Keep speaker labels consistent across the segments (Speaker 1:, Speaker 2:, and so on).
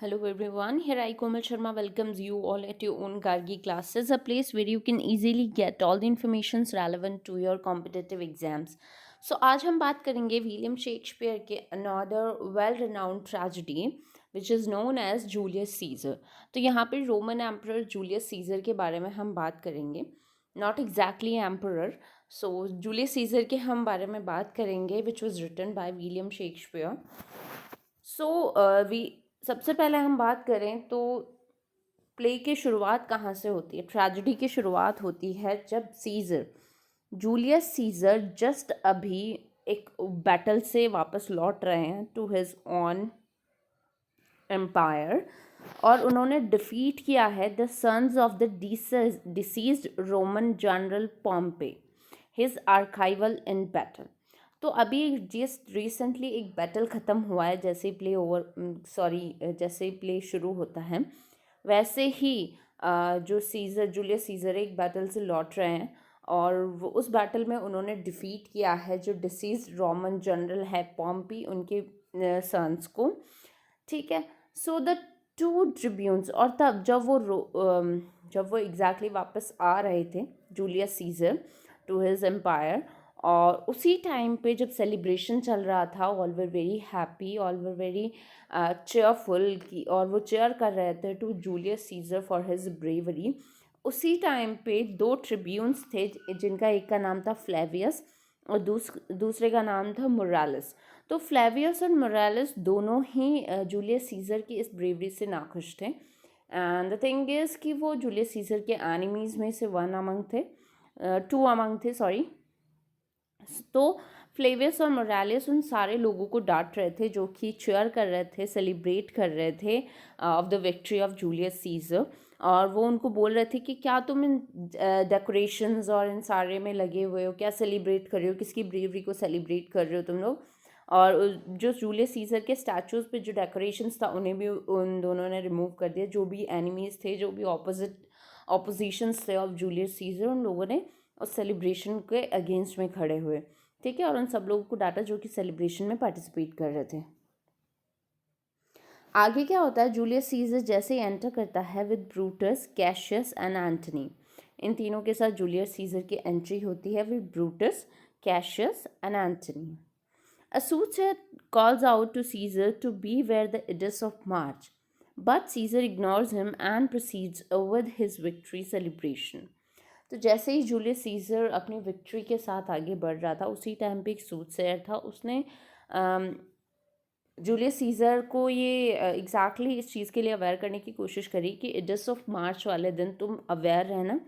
Speaker 1: Hello everyone, here I Komal Sharma welcomes you all at your own Gargi classes, a place where you can easily get all the informations relevant to your competitive exams. So आज हम बात करेंगे William Shakespeare के another well renowned tragedy which is known as Julius Caesar. तो यहाँ पे Roman emperor Julius Caesar के बारे में हम बात करेंगे, not exactly emperor. So Julius Caesar के हम बारे में बात करेंगे which was written by William Shakespeare. So we सबसे पहले हम बात करें तो प्ले की शुरुआत कहाँ से होती है. ट्रेजेडी की शुरुआत होती है जब सीजर जूलियस सीजर जस्ट अभी एक बैटल से वापस लौट रहे हैं टू हिज ऑन एम्पायर, और उन्होंने डिफीट किया है the sons of the deceased Roman general Pompey, his archival in battle. तो अभी जस्ट रिसेंटली एक बैटल ख़त्म हुआ है, जैसे प्ले जैसे प्ले शुरू होता है वैसे ही जो सीजर जूलियस सीजर एक बैटल से लौट रहे हैं और वो उस बैटल में उन्होंने डिफीट किया है जो डिसीज रोमन जनरल है पॉम्पी, उनके सन्स को. ठीक है. सो द टू ट्रिब्यून्स, और तब जब वो एग्जैक्टली वापस आ रहे थे Julius Caesar to his empire, और उसी टाइम पे जब सेलिब्रेशन चल रहा था, all were very happy, all were very cheerful की, और वो चेयर कर रहे थे to Julius Caesar for his bravery. उसी टाइम पे दो ट्रिब्यून्स थे जिनका एक का नाम था फ्लेवियस और दूसरे का नाम था मोरालिस. तो फ्लेवियस और मोरालिस दोनों ही जूलियस सीजर की इस ब्रेवरी से नाखुश थे. एंड द थिंग इज़ कि वो जूलियस सीजर के एनिमीज़ में से टू अमंग थे, सॉरी. तो फ्लेवियस और मोरालिस उन सारे लोगों को डांट रहे थे जो कि चेयर कर रहे थे, सेलिब्रेट कर रहे थे of the victory of Julius Caesar. और वो उनको बोल रहे थे कि क्या तुम इन डेकोरेशंस और इन सारे में लगे हुए हो, क्या सेलिब्रेट कर रहे हो, किसकी ब्रेवरी को सेलिब्रेट कर रहे हो तुम लोग. और जो जूलियस सीजर के स्टैचूज़ पे जो डेकोरेशंस था उन्हें भी उन दोनों ने रिमूव कर दिया. जो भी एनिमीज़ थे, जो भी ऑपोजिशंस थे ऑफ जूलियस सीजर, उन लोगों ने उस सेलिब्रेशन के अगेंस्ट में खड़े हुए. ठीक है. और उन सब लोगों को डांटा जो कि सेलिब्रेशन में पार्टिसिपेट कर रहे थे. आगे क्या होता है, जूलियस सीजर जैसे ही एंटर करता है with Brutus, Cassius and Antony. इन तीनों के साथ जूलियस सीजर की एंट्री होती है with Brutus, Cassius and Antony. A soothsayer calls out to Caesar to beware the Ides of March, but Caesar ignores him and proceeds with his victory celebration. तो जैसे ही Julius Caesar अपनी victory के साथ आगे बढ़ रहा था, उसी टाइम पे एक सूटसेयर था, उसने जूलियस सीजर को ये एग्जैक्टली इस चीज़ के लिए अवेयर करने की कोशिश करी कि इडस ऑफ मार्च वाले दिन तुम अवेयर रहना,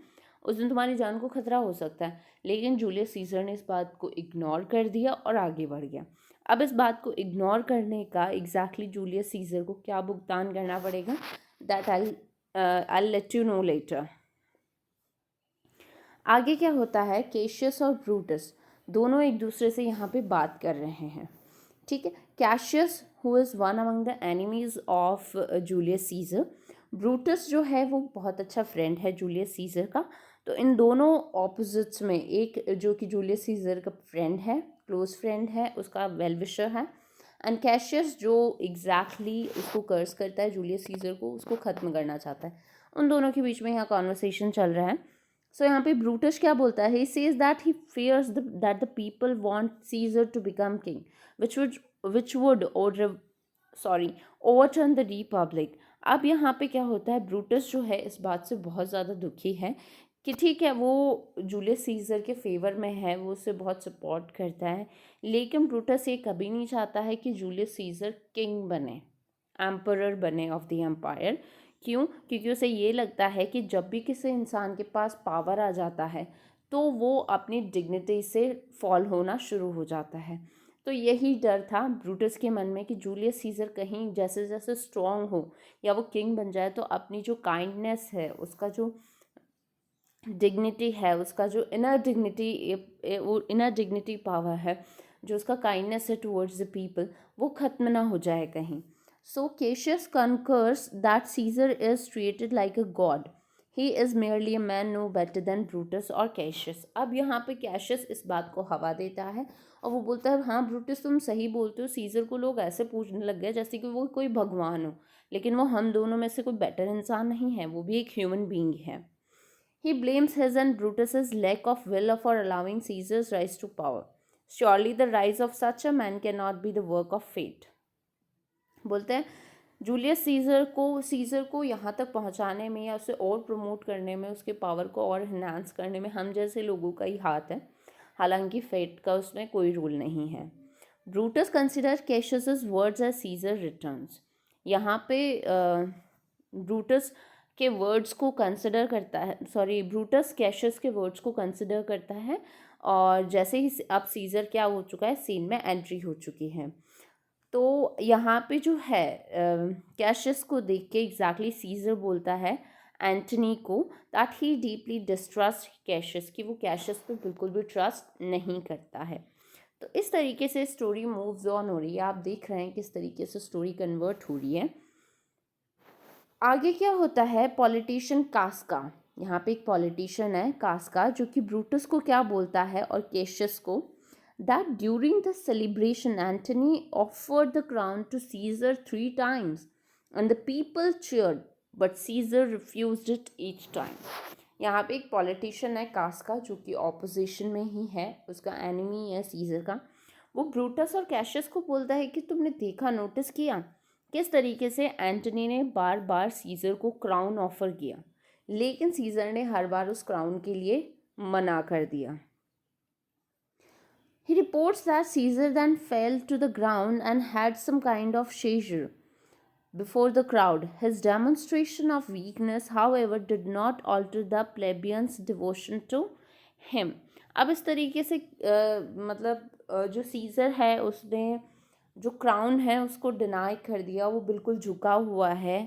Speaker 1: उस दिन तुम्हारी जान को खतरा हो सकता है. लेकिन जूलियस सीजर ने इस बात को इग्नोर कर दिया और आगे बढ़ गया. अब इस बात को इग्नोर करने का एग्जैक्टली जूलियस सीजर को क्या भुगतान करना पड़ेगा, that I let you know later. आगे क्या होता है, कैशियस और ब्रूटस दोनों एक दूसरे से यहाँ पे बात कर रहे हैं. ठीक है. Cassius who is one among the enemies of Julius Caesar, Brutus जो है वो बहुत अच्छा फ्रेंड है जूलियस सीजर का. तो इन दोनों ऑपोजिट्स में एक जो कि जूलियस सीजर का फ्रेंड है, क्लोज फ्रेंड है, उसका वेल विशर है, एंड कैशियस जो एग्जैक्टली उसको कर्स करता है जूलियस सीजर को, उसको ख़त्म करना चाहता है. उन दोनों के बीच में यहाँ कॉन्वर्सेशन चल रहा है. सो यहाँ पे ब्रूटस क्या बोलता है, he says that he fears that the people want Caesar to become king which would overturn the republic. अब यहाँ पे क्या होता है, ब्रूटस जो है इस बात से बहुत ज़्यादा दुखी है कि ठीक है वो जूलियस सीजर के फेवर में है, वो उसे बहुत सपोर्ट करता है, लेकिन ब्रूटस ये कभी नहीं चाहता है कि जूलियस सीजर किंग बने, एम्परर बने ऑफ द एम्पायर. क्यों? क्योंकि उसे ये लगता है कि जब भी किसी इंसान के पास पावर आ जाता है तो वो अपनी डिग्निटी से फॉल होना शुरू हो जाता है. तो यही डर था ब्रूटस के मन में कि जूलियस सीजर कहीं जैसे जैसे स्ट्रॉन्ग हो या वो किंग बन जाए तो अपनी जो काइंडनेस है, उसका जो डिग्निटी है, उसका जो इनर डिग्निटी पावर है, जो उसका काइंडनेस है टुवर्ड्स द पीपल, वो ख़त्म ना हो जाए कहीं. So Cassius concurs that Caesar is treated like a god. He is merely a man no better than Brutus और कैशियस। अब यहाँ पे कैशियस इस बात को हवा देता है और वो बोलता है हाँ ब्रूटस तुम सही बोलते हो, सीज़र को लोग ऐसे पूछने लग गए जैसे कि वो कोई भगवान हो, लेकिन वो हम दोनों में से कोई बेटर इंसान नहीं है, वो भी एक ह्यूमन बीइंग है। He blames his and Brutus's lack of will for allowing Caesar's rise to power. Surely the rise of such a man cannot be the work of fate. बोलते हैं जूलियस सीज़र को यहाँ तक पहुँचाने में या उसे और प्रमोट करने में, उसके पावर को और इन्हांस करने में हम जैसे लोगों का ही हाथ है, हालांकि फेट का उसमें कोई रूल नहीं है। Brutus consider Cassius words as Caesar returns. यहाँ पे ब्रूटस के वर्ड्स को कंसिडर करता है, ब्रूटस कैशियस के वर्ड्स को कंसिडर करता है, और जैसे ही अब सीज़र क्या हो चुका है, सीन में एंट्री हो चुकी है। तो यहाँ पे जो है कैशियस को देख के एग्जैक्टली सीज़र बोलता है एंटनी को that he deeply distrust Cassius, कि वो कैशियस पे बिल्कुल भी ट्रस्ट नहीं करता है। तो इस तरीके से स्टोरी मूव्स ऑन हो रही है। आप देख रहे हैं किस तरीके से स्टोरी कन्वर्ट हो रही है। आगे क्या होता है, पॉलिटिशियन कास्का, यहाँ पे एक पॉलिटिशियन है कास्का जो कि ब्रूटस को क्या बोलता है और केशियस को, that during the celebration Antony offered the crown to Caesar 3 times and the people cheered but Caesar refused it each time. यहाँ पे एक पॉलिटिशियन है कास्का जो कि ऑपोजिशन में ही है, उसका एनिमी है सीजर का। वो ब्रूटस और कैशियस को बोलता है कि तुमने देखा, नोटिस किया किस तरीके से एंटनी ने बार बार सीज़र को क्राउन ऑफर किया, लेकिन सीज़र ने हर बार उस क्राउन के लिए मना कर दिया। He reports that Caesar then fell to the ground and had some kind of seizure before the crowd. His demonstration of weakness, however, did not alter the plebeians' devotion to him. अब इस तरीके से जो scissor है उसने जो crown है उसको डिनाई कर दिया, वो बिल्कुल झुका हुआ है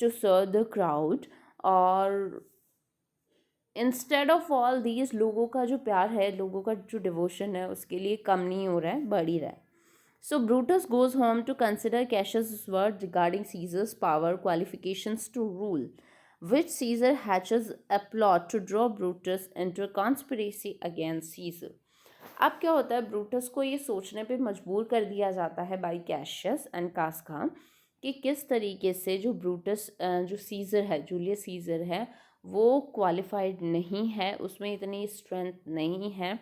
Speaker 1: टू सर्व द क्राउड, और इंस्टेड ऑफ ऑल दीज लोगों का जो प्यार है, लोगों का जो डिवोशन है उसके लिए कम नहीं हो रहा है, बढ़ ही रहा है। So Brutus goes home to consider Cassius word regarding Caesar's power qualifications to rule, which Caesar hatches a plot to draw Brutus into a conspiracy against Caesar. अब क्या होता है, ब्रूटस को ये सोचने पे मजबूर कर दिया जाता है बाई कैशियस एंड कास्का कि किस तरीके से जो ब्रूटस जो सीज़र है, जूलियस सीज़र है, वो क्वालिफाइड नहीं है, उसमें इतनी स्ट्रेंथ नहीं है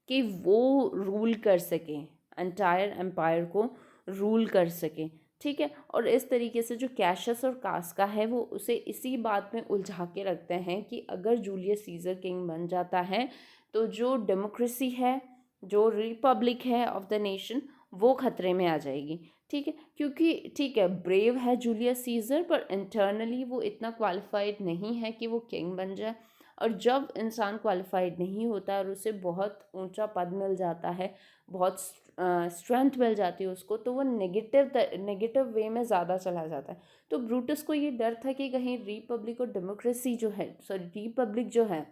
Speaker 1: कि वो रूल कर सके, एंटायर एम्पायर को रूल कर सके, ठीक है। और इस तरीके से जो कैशियस और कास्का है वो उसे इसी बात में उलझा के रखते हैं कि अगर जूलियस सीज़र किंग बन जाता है तो जो डेमोक्रेसी है, जो रिपब्लिक है ऑफ द नेशन, वो खतरे में आ जाएगी, ठीक है। क्योंकि ठीक है, ब्रेव है जूलियस सीज़र, पर इंटरनली वो इतना क्वालिफाइड नहीं है कि वो किंग बन जाए। और जब इंसान क्वालिफाइड नहीं होता और उसे बहुत ऊंचा पद मिल जाता है, बहुत स्ट्रेंथ मिल जाती है उसको, तो वो नेगेटिव वे में ज़्यादा चला जाता है। तो ब्रूटस को ये डर था कि कहीं रिपब्लिक और डेमोक्रेसी जो है, रिपब्लिक जो है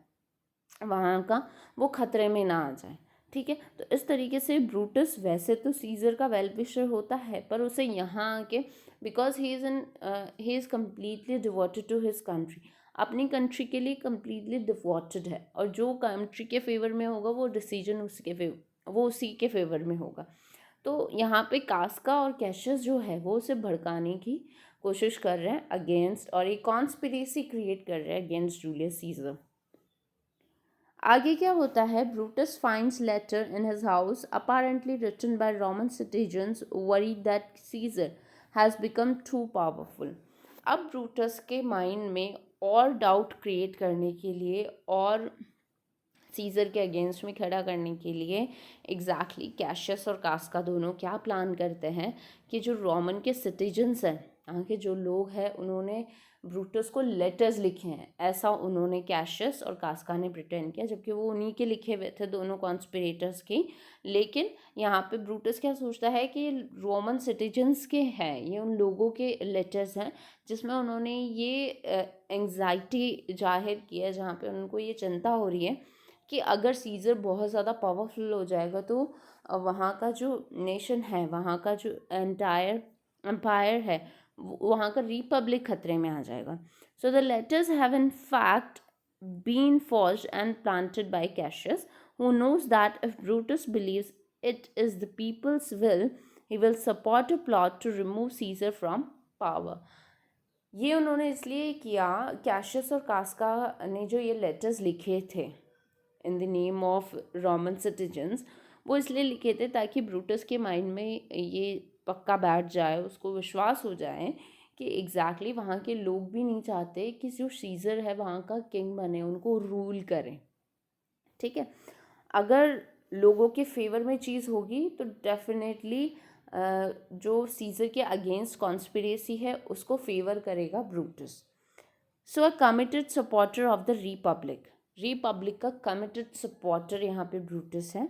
Speaker 1: वहाँ का, वो खतरे में ना आ जाए, ठीक है। तो इस तरीके से ब्रूटस वैसे तो सीज़र का वेल विशर होता है, पर उसे यहाँ आके, because he is completely devoted to his country, अपनी कंट्री के लिए कम्प्लीटली डिवोटेड है, और जो कंट्री के फेवर में होगा वो डिसीजन उसी के फेवर में होगा। तो यहाँ पे कास्का और कैशियस जो है वो उसे भड़काने की कोशिश कर रहे हैं अगेंस्ट, और एक कॉन्स्पिरेसी क्रिएट कर रहे हैं अगेंस्ट जूलियस सीज़र। आगे क्या होता है, Brutus finds letter in his house apparently written by Roman citizens worried that Caesar has become too powerful. अब ब्रूटस के माइंड में और डाउट क्रिएट करने के लिए और सीज़र के अगेंस्ट में खड़ा करने के लिए एग्जैक्टली कैशियस और कास्का दोनों क्या प्लान करते हैं कि जो रोमन के सिटीजन्स हैं, यहाँ के जो लोग हैं, उन्होंने ब्रूटस को लेटर्स लिखे हैं, ऐसा उन्होंने कैशियस और कास्का ने प्रिटेंड किया, जबकि वो उन्हीं के लिखे हुए थे, दोनों कॉन्स्पिरेटर्स की। लेकिन यहाँ पे ब्रूटस क्या सोचता है कि रोमन सिटीजन्स के हैं, ये उन लोगों के लेटर्स हैं जिसमें उन्होंने ये एंग्जाइटी जाहिर की है, जहाँ पे उनको ये चिंता हो रही है कि अगर सीज़र बहुत ज़्यादा पावरफुल हो जाएगा तो वहाँ का जो नेशन है, वहाँ का जो एंटायर एम्पायर है, वहाँ का रिपब्लिक खतरे में आ जाएगा। So the letters have in fact been forged and planted by Cassius, who knows that if Brutus believes it is the people's will, he will support a plot to remove Caesar from power. ये उन्होंने इसलिए किया, Cassius और कास्का ने जो ये letters लिखे थे in the name of Roman citizens, वो इसलिए लिखे थे ताकि ब्रूटस के माइंड में ये पक्का बैठ जाए, उसको विश्वास हो जाए कि एग्जैक्टली वहाँ के लोग भी नहीं चाहते कि जो सीज़र है वहाँ का किंग बने, उनको रूल करें। ठीक है, अगर लोगों के फेवर में चीज़ होगी तो डेफिनेटली जो सीज़र के अगेंस्ट कॉन्स्पिरेसी है उसको फेवर करेगा Brutus. So a committed supporter of the Republic का कमिटेड सपोर्टर यहाँ पे ब्रूटस है।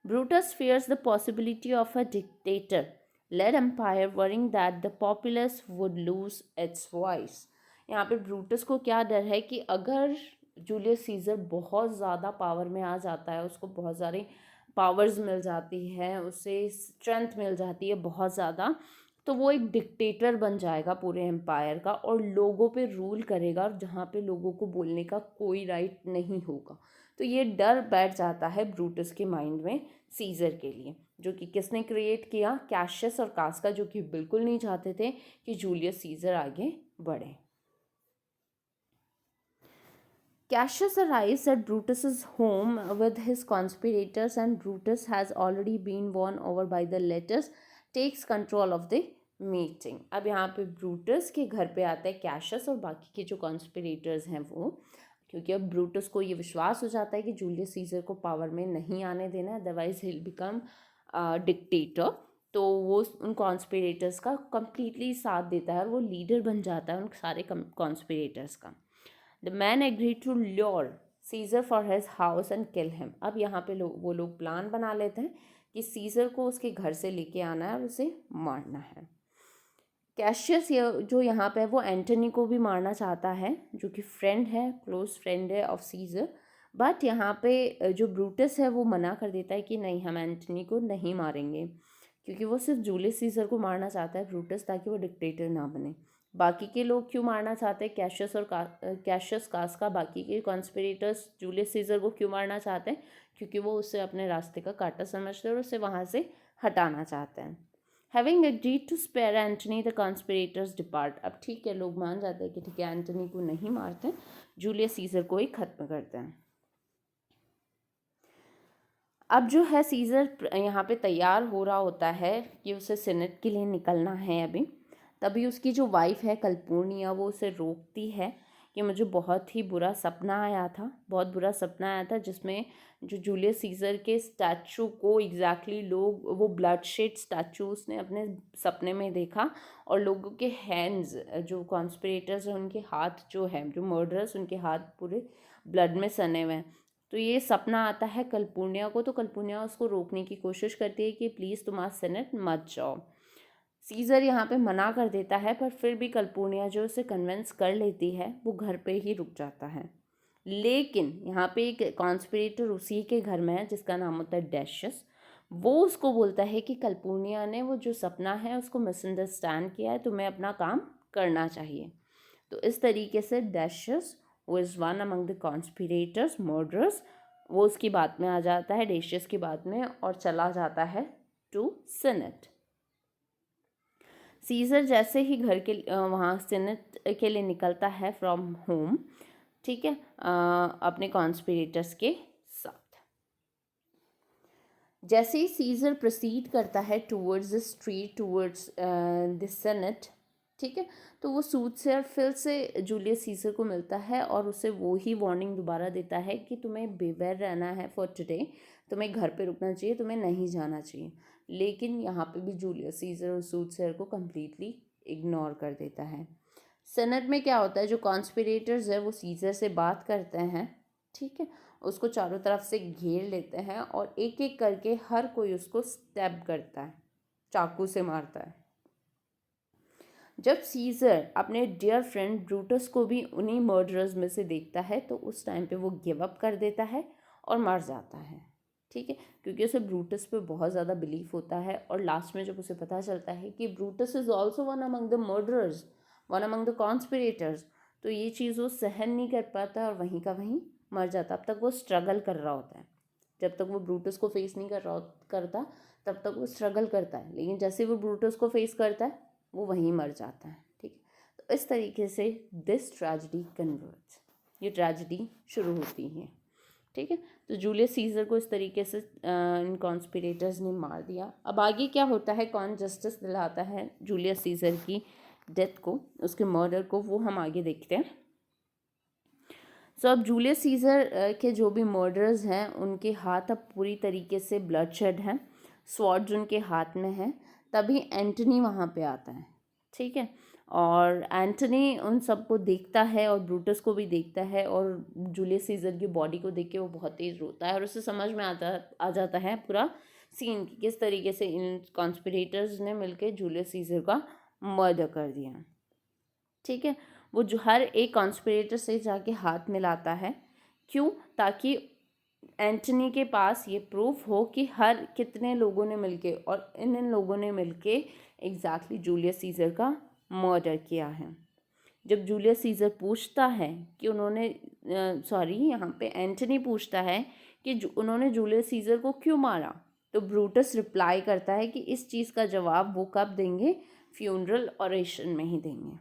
Speaker 1: Brutus fears the possibility of a dictator-led empire, worrying that the populace would lose its voice. यहाँ पे ब्रूटस को क्या डर है कि अगर जूलियस सीजर बहुत ज़्यादा पावर में आ जाता है, उसको बहुत सारी पावर्स मिल जाती है, उसे स्ट्रेंथ मिल जाती है बहुत ज़्यादा, तो वो एक डिक्टेटर बन जाएगा पूरे एम्पायर का और लोगों पे रूल करेगा, और जहाँ पे लोगों को बोलने का कोई राइट नहीं होगा। तो ये डर बैठ जाता है ब्रूटस के माइंड में सीजर के लिए, जो कि किसने क्रिएट किया? कैशियस और कास्का, जो कि बिल्कुल नहीं चाहते थे कि जूलियस सीजर आगे बढ़े। Cassius arrives at Brutus's home with his conspirators, and Brutus has already been won over by the letters, takes control of the meeting. अब यहाँ पे ब्रूटस के घर पे आता है कैशियस और बाकी के जो कॉन्स्पिरेटर्स हैं वो, क्योंकि अब ब्रूटस को ये विश्वास हो जाता है कि जूलियस सीजर को पावर में नहीं आने देना, अदरवाइज हिल बिकम डिक्टेटर। तो वो उन कॉन्स्पिरेटर्स का कंप्लीटली साथ देता है और वो लीडर बन जाता है उन सारे कॉन्स्पिरेटर्स का। The man agree to lure Caesar for his house and kill him. अब यहाँ पे वो लोग प्लान बना लेते हैं कि सीजर को उसके घर से लेके आना है और उसे मारना है। कैशियस जो यहाँ पे है वो एंटनी को भी मारना चाहता है, जो कि फ्रेंड है, क्लोज फ्रेंड है ऑफ सीजर, बट यहाँ पे जो ब्रूटस है वो मना कर देता है कि नहीं, हम एंटनी को नहीं मारेंगे, क्योंकि वो सिर्फ जूलियस सीजर को मारना चाहता है ब्रूटस, ताकि वो डिक्टेटर ना बने। बाकी के लोग क्यों मारना चाहते हैं? कैशियस कास्का, बाकी के कॉन्स्पिरेटर्स जूलियस सीजर को क्यों मारना चाहते हैं? क्योंकि वो उसे अपने रास्ते का कांटा समझते हैं और उसे वहाँ से हटाना चाहते हैं। Having agreed to spare Antony, the conspirators depart. अब ठीक है, लोग मान जाते हैं कि ठीक है एंटनी को नहीं मारते, जूलियस सीजर को ही खत्म करते हैं। अब जो है सीजर यहाँ पे तैयार हो रहा होता है कि उसे सीनेट के लिए निकलना है अभी, तभी उसकी जो वाइफ है कल्पूर्निया, वो उसे रोकती है कि मुझे बहुत ही बुरा सपना आया था, बहुत बुरा सपना आया था, जिसमें जो जूलियस सीजर के स्टैचू को एग्जैक्टली लोग, वो ब्लड शेड स्टैचू उसने अपने सपने में देखा, और लोगों के हैंड्स, जो कॉन्स्पिरेटर्स हैं उनके हाथ जो है, जो मर्डरर्स, उनके हाथ पूरे ब्लड में सने हुए हैं। तो ये सपना आता है कल्पूर्निया को, तो कल्पूर्निया उसको रोकने की कोशिश करती है कि प्लीज़ तुम आज सेनेट मत जाओ। सीजर यहाँ पे मना कर देता है, पर फिर भी कल्पूर्निया जो उसे कन्विंस कर लेती है, वो घर पे ही रुक जाता है। लेकिन यहाँ पे एक कॉन्स्पिरेटर उसी के घर में है जिसका नाम होता है डैशियस। वो उसको बोलता है कि कल्पूर्निया ने वो जो सपना है उसको मिसअंडरस्टैंड किया है, तुम्हें अपना काम करना चाहिए। तो इस तरीके से डैशियस, वो is one among the conspirators murderers, वो उसकी बात में आ जाता है, डैशियस की बात में, और चला जाता है टू सीनेट। सीजर जैसे ही घर के वहाँ सीनेट के लिए निकलता है फ्रॉम होम, ठीक है, अपने कॉन्स्पिरेटर्स के साथ। जैसे ही सीजर प्रोसीड करता है towards the street, towards the senate, ठीक है, तो वो सूटसेयर फिर से जूलियस सीजर को मिलता है और उसे वो ही वार्निंग दोबारा देता है कि तुम्हें बेवेयर रहना है फॉर टुडे, तुम्हें घर पे रुकना चाहिए, तुम्हें नहीं जाना चाहिए। लेकिन यहाँ पे भी जूलियस सीजर उस सूटसेयर को कम्प्लीटली इग्नोर कर देता है। सेनेट में क्या होता है, जो कॉन्स्पिरेटर्स है वो सीजर से बात करते हैं, ठीक है, उसको चारों तरफ से घेर लेते हैं और एक एक करके हर कोई उसको स्टैब करता है, चाकू से मारता है। जब सीजर अपने डियर फ्रेंड ब्रूटस को भी उन्हीं मर्डरर्स में से देखता है, तो उस टाइम पे वो गिव अप कर देता है और मर जाता है, ठीक है, क्योंकि उसे ब्रूटस पे बहुत ज़्यादा बिलीफ होता है। और लास्ट में जब उसे पता चलता है कि Brutus is also one among the murderers, one among the conspirators, तो ये चीज़ वो सहन नहीं कर पाता और वहीं का वहीं मर जाता। अब तक वो स्ट्रगल कर रहा होता है, जब तक वो ब्रूटस को फेस नहीं करता तब तक वो स्ट्रगल करता है, लेकिन जैसे वो ब्रूटस को फेस करता है वो वहीं मर जाता है। ठीक है, तो इस तरीके से दिस ट्रेजेडी कन्वर्ट्स, ये ट्रेजेडी शुरू होती है। ठीक है, तो जूलियस सीजर को इस तरीके से इन कॉन्स्पिरेटर्स ने मार दिया। अब आगे क्या होता है, कौन जस्टिस दिलाता है जूलियस सीजर की डेथ को, उसके मर्डर को, वो हम आगे देखते हैं। सो अब जूलियस सीजर के जो भी मर्डर्स हैं उनके हाथ अब पूरी तरीके से ब्लडशेड हैं, स्वॉर्ड्स उनके हाथ में हैं। तभी एंटनी वहाँ पे आता है। ठीक है, और एंटनी उन सबको देखता है और ब्रूटस को भी देखता है, और जूलियस सीजर की बॉडी को देख के वो बहुत तेज़ रोता है और उसे समझ में आ जाता है पूरा सीन कि किस तरीके से इन कॉन्स्पिरेटर्स ने मिलकर जूलियस सीजर का मर्डर कर दिया। ठीक है, वो जो हर एक कॉन्स्पिरेटर से जाके हाथ मिलाता है। क्यों? ताकि एंटनी के पास ये प्रूफ हो कि हर कितने लोगों ने मिलके और इन लोगों ने मिलके एग्जैक्टली जूलियस सीजर का मर्डर किया है। जब जूलियस सीजर पूछता है कि उन्होंने यहाँ पे एंटनी पूछता है कि उन्होंने जूलियस सीजर को क्यों मारा, तो ब्रूटस रिप्लाई करता है कि इस चीज़ का जवाब वो कब देंगे, फ्यूनरल ऑरेशन में ही देंगे।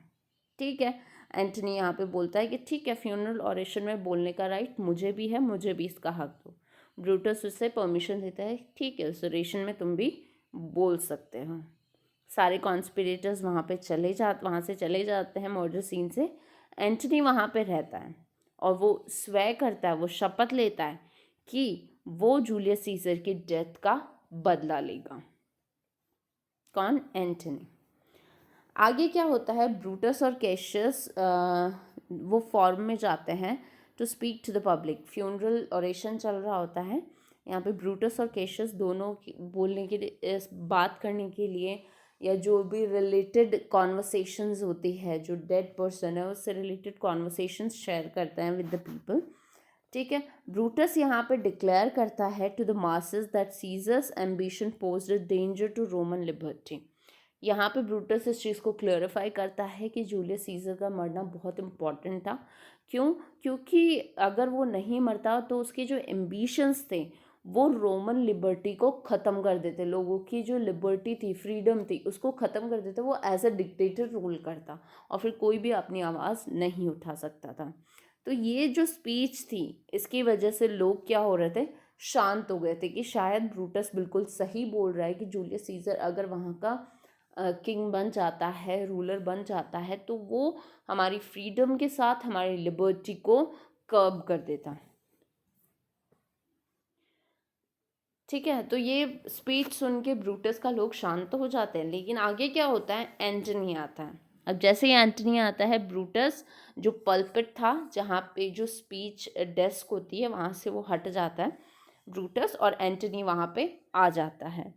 Speaker 1: ठीक है, एंटनी यहाँ पे बोलता है कि ठीक है, फ्यूनरल ऑरेशन में बोलने का राइट मुझे भी है, मुझे भी इसका हक दो। ब्रूटस उससे परमिशन देता है, ठीक है, उस ऑरेशन में तुम भी बोल सकते हो। सारे कॉन्स्पिरेटर्स वहाँ से चले जाते हैं मर्डर सीन से। एंटनी वहाँ पे रहता है और वो स्वयं करता है, वो शपथ लेता है कि वो जूलियस सीजर की डेथ का बदला लेगा। कौन? एंटनी। आगे क्या होता है, ब्रूटस और कैशियस वो फॉर्म में जाते हैं to speak to the public. Funeral oration चल रहा होता है यहाँ पे। ब्रूटस और कैशियस दोनों बोलने के लिए, बात करने के लिए, या जो भी रिलेटेड कॉन्वर्सेशंस होती है, जो डेड पर्सन है उससे रिलेटेड कॉन्वर्सेशंस शेयर करते हैं विद द पीपल। ठीक है, ब्रूटस यहाँ पे डिक्लेयर करता है to the masses that Caesar's ambition posed a danger to Roman liberty. यहाँ पे ब्रूटस इस चीज़ को क्लेरिफाई करता है कि जूलियस सीजर का मरना बहुत इम्पॉर्टेंट था। क्यों? क्योंकि अगर वो नहीं मरता तो उसके जो एम्बिशंस थे वो रोमन लिबर्टी को ख़त्म कर देते, लोगों की जो लिबर्टी थी, फ्रीडम थी, उसको ख़त्म कर देते। वो एज अ डिक्टेटर रूल करता और फिर कोई भी अपनी आवाज़ नहीं उठा सकता था। तो ये जो स्पीच थी इसकी वजह से लोग क्या हो रहे थे, शांत हो गए थे कि शायद ब्रूटस बिल्कुल सही बोल रहा है कि जूलियस सीजर अगर वहाँ का किंग बन जाता है, रूलर बन जाता है, तो वो हमारी फ्रीडम के साथ हमारी लिबर्टी को कर्ब कर देता। ठीक है, तो ये स्पीच सुन के ब्रूटस का लोग शांत तो हो जाते हैं, लेकिन आगे क्या होता है, एंटनी आता है। अब जैसे ही एंटनी आता है, ब्रूटस जो पल्पिट था, जहाँ पे जो स्पीच डेस्क होती है, वहाँ से वो हट जाता है ब्रूटस, और एंटनी वहाँ पे आ जाता है।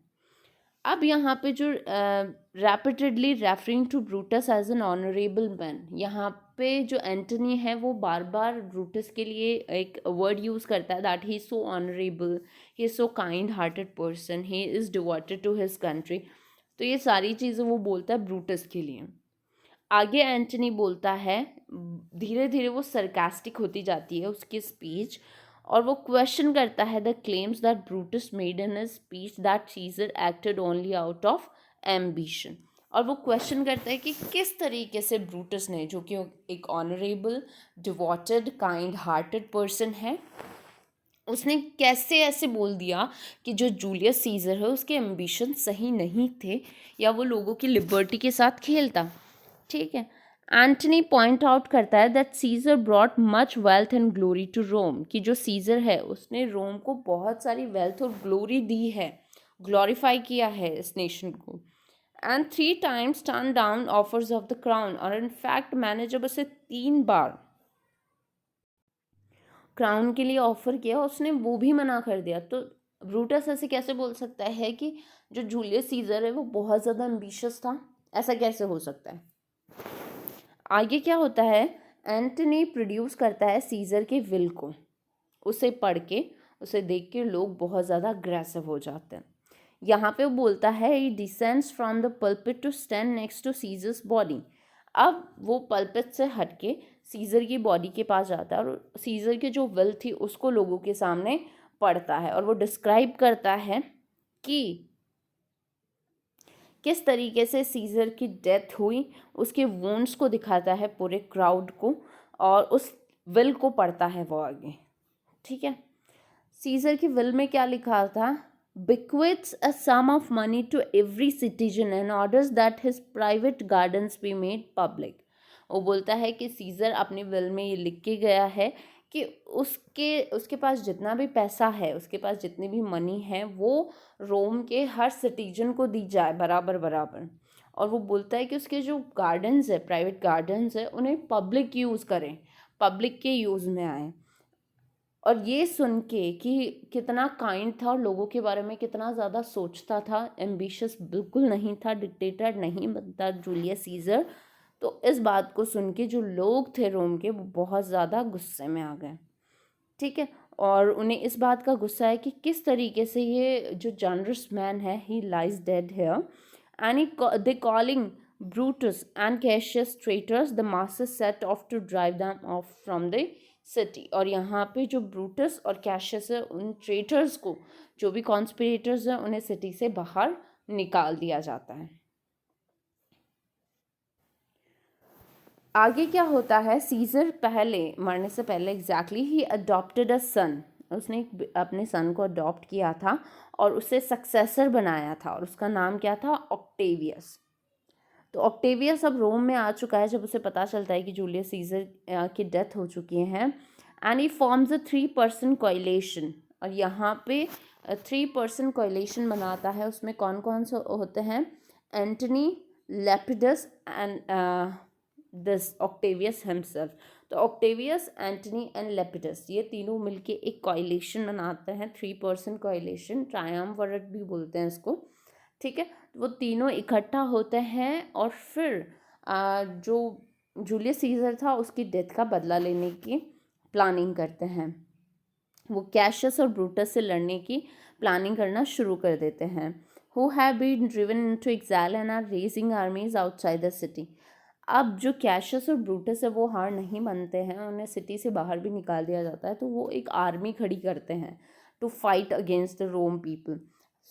Speaker 1: अब यहाँ पे जो rapidly referring to Brutus as an honourable man, यहाँ पे जो एंटनी है वो बार बार ब्रूटस के लिए एक वर्ड यूज़ करता है that he is so honourable, he is so kind hearted person, he is devoted to his country. तो ये सारी चीज़ें वो बोलता है ब्रूटस के लिए। आगे एंटनी बोलता है, धीरे धीरे वो सरकास्टिक होती जाती है उसकी स्पीच, और वो क्वेश्चन करता है the claims that Brutus made in his speech that Caesar acted only out of ambition. और वो क्वेश्चन करता है कि किस तरीके से ब्रूटस ने, जो कि एक honourable, devoted, kind hearted person है, उसने कैसे ऐसे बोल दिया कि जो जूलियस सीजर है उसके एम्बिशन सही नहीं थे, या वो लोगों की लिबर्टी के साथ खेलता। ठीक है, एंटनी पॉइंट आउट करता है that Caesar brought much wealth and glory to Rome, कि जो सीजर है उसने रोम को बहुत सारी वेल्थ और ग्लोरी दी है, ग्लोरीफाई किया है इस नेशन को, and 3 times turn down offers of the crown. और इनफैक्ट मैंने जब उसे 3 बार क्राउन के लिए ऑफर किया उसने वो भी मना कर दिया। तो ब्रूटस ऐसे कैसे बोल सकता है कि जो जूलियस सीजर है वो बहुत ज़्यादा एम्बिशियस था? ऐसा कैसे हो सकता है? आगे क्या होता है, एंटनी प्रोड्यूस करता है सीजर के विल को। उसे पढ़ के, उसे देख के लोग बहुत ज़्यादा अग्रेसिव हो जाते हैं। यहाँ पे वो बोलता है, he descends from the pulpit to stand next to Caesar's body. अब वो पल्पिट से हटके सीजर की बॉडी के पास जाता है और सीजर की जो विल थी उसको लोगों के सामने पढ़ता है और वो डिस्क्राइब करता है कि किस तरीके से सीजर की डेथ हुई, उसके वुंड्स को दिखाता है पूरे क्राउड को और उस विल को पढ़ता है वो आगे। ठीक है, सीजर की विल में क्या लिखा था? bequeaths a sum of money to every citizen and orders that his private gardens be made public। वो बोलता है कि सीजर अपनी विल में ये लिख के गया है कि उसके उसके पास जितना भी पैसा है, उसके पास जितनी भी मनी है, वो रोम के हर सिटीजन को दी जाए बराबर बराबर। और वो बोलता है कि उसके जो गार्डन्स है, प्राइवेट गार्डन्स है, उन्हें पब्लिक यूज़ करें, पब्लिक के यूज़ में आए। और ये सुन के कि कितना काइंड था और लोगों के बारे में कितना ज़्यादा सोचता था, एम्बिशियस बिल्कुल नहीं था, डिक्टेटर नहीं बनता जूलियस सीजर। तो इस बात को सुन के जो लोग थे रोम के, वो बहुत ज़्यादा गुस्से में आ गए। ठीक है, और उन्हें इस बात का गुस्सा है कि किस तरीके से ये जो जनरस मैन है, he lies dead here and they calling Brutus and Cassius traitors, the masses set off to drive them off from the city. और यहाँ पे जो ब्रूटस और कैशियस है, उन ट्रेटर्स को, जो भी कॉन्स्पिरेटर्स हैं, उन्हें सिटी से बाहर निकाल दिया जाता है। आगे क्या होता है? सीजर पहले मरने से पहले एग्जैक्टली ही अडॉप्टेड अ सन, उसने अपने सन को अडॉप्ट किया था और उसे सक्सेसर बनाया था और उसका नाम क्या था? ऑक्टेवियस। तो ऑक्टेवियस अब रोम में आ चुका है जब उसे पता चलता है कि जूलियस सीजर की डेथ हो चुकी है। And he forms a 3-person coalition. और यहाँ पे 3-person कोएलिशन बनाता है। उसमें कौन कौन से होते हैं? Antony, Lepidus and this Octavius himself. तो ऑक्टेवियस, एंटनी एंड लेपिडस, ये तीनों मिलके एक कोएलिशन बनाते हैं, 3-person कोएलिशन, ट्रायम्विरेट भी बोलते हैं इसको। ठीक है, वो तीनों इकट्ठा होते हैं और फिर जो जूलियस सीजर था उसकी डेथ का बदला लेने की प्लानिंग करते हैं। वो कैशियस और ब्रूटस से लड़ने की प्लानिंग करना शुरू कर देते हैं। Who have been driven into exile and are raising armies outside the city. अब जो कैशियस और ब्रूटस है वो हार नहीं मानते हैं, उन्हें सिटी से बाहर भी निकाल दिया जाता है, तो वो एक आर्मी खड़ी करते हैं to fight against the Rome people.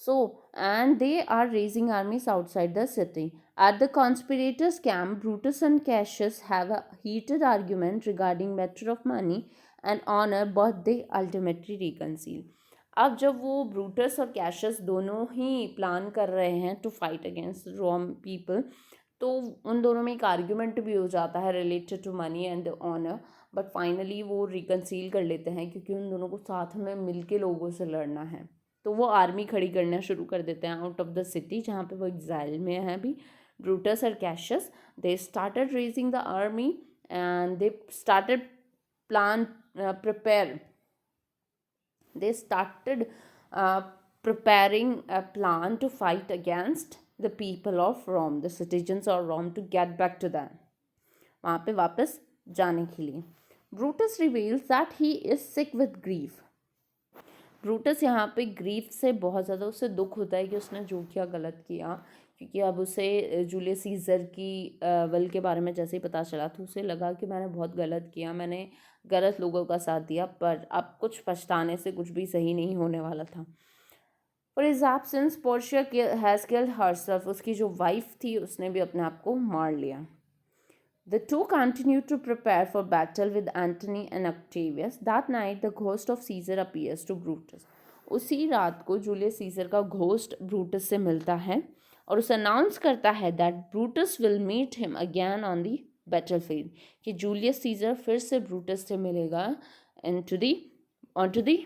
Speaker 1: So, and they are raising armies outside the city. At the conspirators' camp, Brutus and Cassius have a heated argument regarding matter of money and honor, but they ultimately reconcile. अब जब वो Brutus और Cassius दोनों ही plan कर रहे हैं to fight against Rome people, तो उन दोनों में एक आर्ग्यूमेंट भी हो जाता है related to money and honour. But finally वो रिकनसील कर लेते हैं क्योंकि उन दोनों को साथ में मिल के लोगों से लड़ना है। तो वो आर्मी खड़ी करना शुरू कर देते हैं आउट ऑफ द सिटी, जहाँ पे वो एग्जाइल में है अभी। ब्रूटस और Cassius, they started raising the army and they started plan prepare they started preparing a plan to fight against the people of Rome, the citizens of Rome, to get back to them, वहाँ पे वापस जाने के लिए। Brutus reveals that he is sick with grief. Brutus यहाँ पे grief से बहुत ज़्यादा उसे दुख होता है कि उसने जो किया गलत किया, क्योंकि अब उसे जूलियस सीजर की विल के बारे में जैसे ही पता चला तो उसे लगा कि मैंने बहुत गलत किया, मैंने गलत लोगों का साथ दिया, पर अब कुछ पछताने से कुछ भी सही नहीं होने वाला था। For his absence Portia has killed herself. उसकी जो वाइफ थी उसने भी अपने आप को मार लिया। The two continued to prepare for battle with Antony and Octavius. That night, the ghost of Caesar appears to Brutus. उसी रात को जूलियस सीजर का घोस्ट ब्रूटस से मिलता है और उसे अनाउंस करता है that Brutus will meet him again on the battlefield, कि जूलियस सीजर फिर से ब्रूटस से मिलेगा ऑन टू द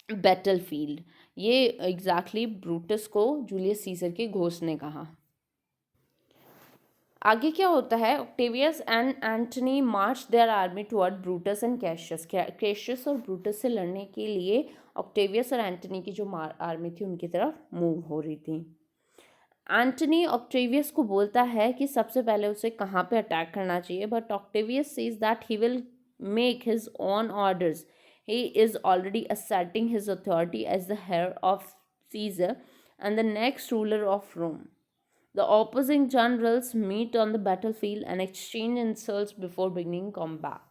Speaker 1: बैटलफील्ड। ये एग्जैक्टली ब्रूटस को जूलियस सीजर के घोस्ट ने कहा। आगे क्या होता है? Octavius and Antony march their army toward Brutus and Cassius. Cassius और ब्रूटस से लड़ने के लिए ऑक्टेवियस और एंटनी की जो आर्मी थी उनकी तरफ मूव हो रही थी। एंटनी ऑक्टेवियस को बोलता है कि सबसे पहले उसे कहाँ पे अटैक करना चाहिए, but Octavius says that he will make his own orders. He is already asserting his authority as the heir of Caesar and the next ruler of Rome. The opposing generals meet on the battlefield and exchange insults before beginning combat.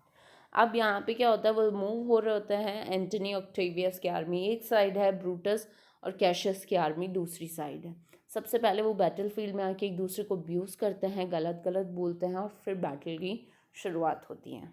Speaker 1: अब यहाँ पे क्या होता है, वो move हो रहे होते हैं, एंटनी ऑक्टेवियस की आर्मी एक साइड है, ब्रूटस और कैशियस की आर्मी दूसरी साइड है। सबसे पहले वो बैटलफील्ड में आके एक दूसरे को अब्यूज़ करते हैं, गलत गलत बोलते हैं और फिर बैटल की शुरुआत होती है।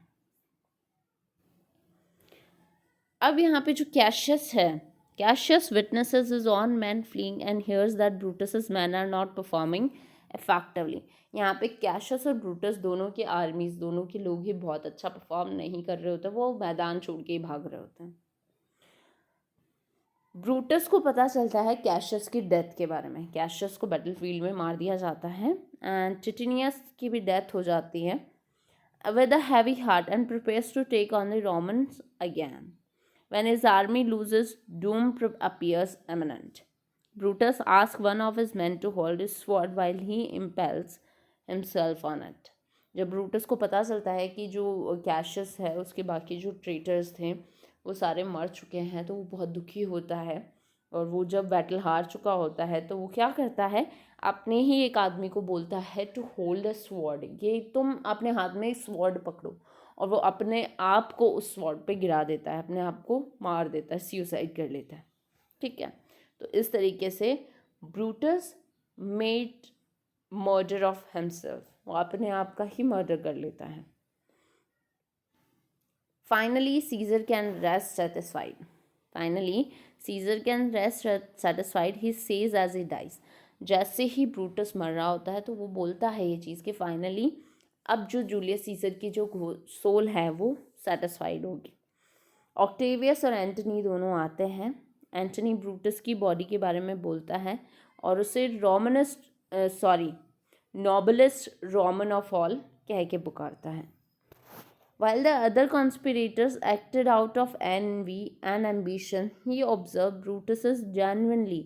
Speaker 1: अब यहाँ पे जो कैशियस है, Cassius witnesses his own men fleeing and hears that Brutus's men are not performing effectively. यहाँ पे कैशियस और ब्रूटस दोनों की आर्मीज, दोनों के लोग ही बहुत अच्छा परफॉर्म नहीं कर रहे होते, वो मैदान छोड़ के ही भाग रहे होते हैं। ब्रूटस को पता चलता है कैशियस की डेथ के बारे में, कैशियस को बैटलफील्ड में मार दिया जाता है एंड टिटिनियस की भी डेथ हो जाती है with a heavy heart and prepares to take on the Romans again. When his army loses, doom appears imminent. Brutus asks one of his men to hold his sword while he impales himself on it. जब Brutus को पता चलता है कि जो Cassius है उसके बाकी जो ट्रेटर्स थे वो सारे मर चुके हैं, तो वो बहुत दुखी होता है और वो जब बैटल हार चुका होता है तो वो क्या करता है, अपने ही एक आदमी को बोलता है टू होल्ड अ स्वॉर्ड, ये तुम अपने हाथ में स्वॉर्ड पकड़ो, और वो अपने आप को उस स्वॉर्ड पे गिरा देता है, अपने आप को मार देता है, सुसाइड कर लेता है। ठीक है, तो इस तरीके से Brutus made murder of himself, वो अपने आप का ही मर्डर कर लेता है। Finally Caesar can rest satisfied, finally Caesar can rest satisfied he says as he dies. जैसे ही ब्रूटस मर रहा होता है तो वो बोलता है ये चीज़ कि फाइनली अब जो जूलियस सीजर की जो सोल है वो सेटिस्फाइड होगी। ऑक्टेवियस और एंटनी दोनों आते हैं। एंटनी ब्रूटस की बॉडी के बारे में बोलता है और उसे नोबलेस्ट रोमन ऑफ ऑल कह के पुकारता है। While the other conspirators acted out of envy and ambition, he observed Brutus genuinely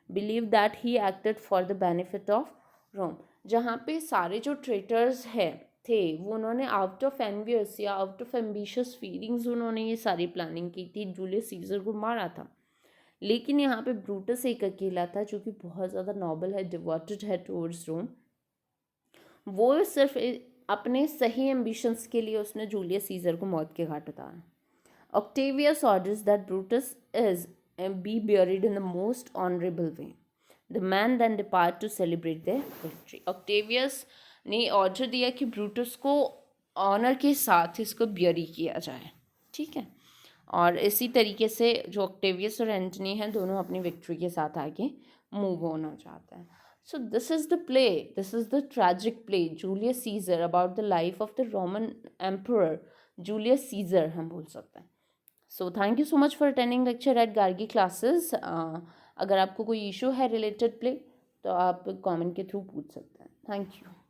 Speaker 1: believed that he acted for the benefit of Rome. जहाँ पे सारे जो ट्रेटर्स थे वो उन्होंने आउट ऑफ एनवियस या आउट ऑफ एम्बिशियस फीलिंग्स उन्होंने ये सारी प्लानिंग की थी, जूलियस सीजर को मारा था। लेकिन यहाँ पे ब्रूटस एक अकेला था जो कि बहुत ज़्यादा नॉबल है, डिवोटेड है टुवर्ड्स रोम। वो सिर्फ अपने सही एम्बिशंस के लिए उसने जूलियस सीजर को मौत के घाट उतारा। Octavius orders that Brutus is be buried in the most honorable way. The man then depart to celebrate their victory. Octavius ने ऑर्डर दिया कि ब्रूटस को ऑनर के साथ इसको ब्यरी किया जाए। ठीक है, और इसी तरीके से जो ऑक्टेवियस और एंटनी हैं दोनों अपनी विक्ट्री के साथ आगे मूव ऑन हो जाते हैं। So this is the play, this is the tragic play Julius Caesar, about the life of the Roman Emperor Julius Caesar हम बोल सकते हैं। So thank you so much for attending lecture at Gargi classes. अगर आपको कोई issue है related play तो आप कमेंट के थ्रू पूछ सकते हैं। Thank you.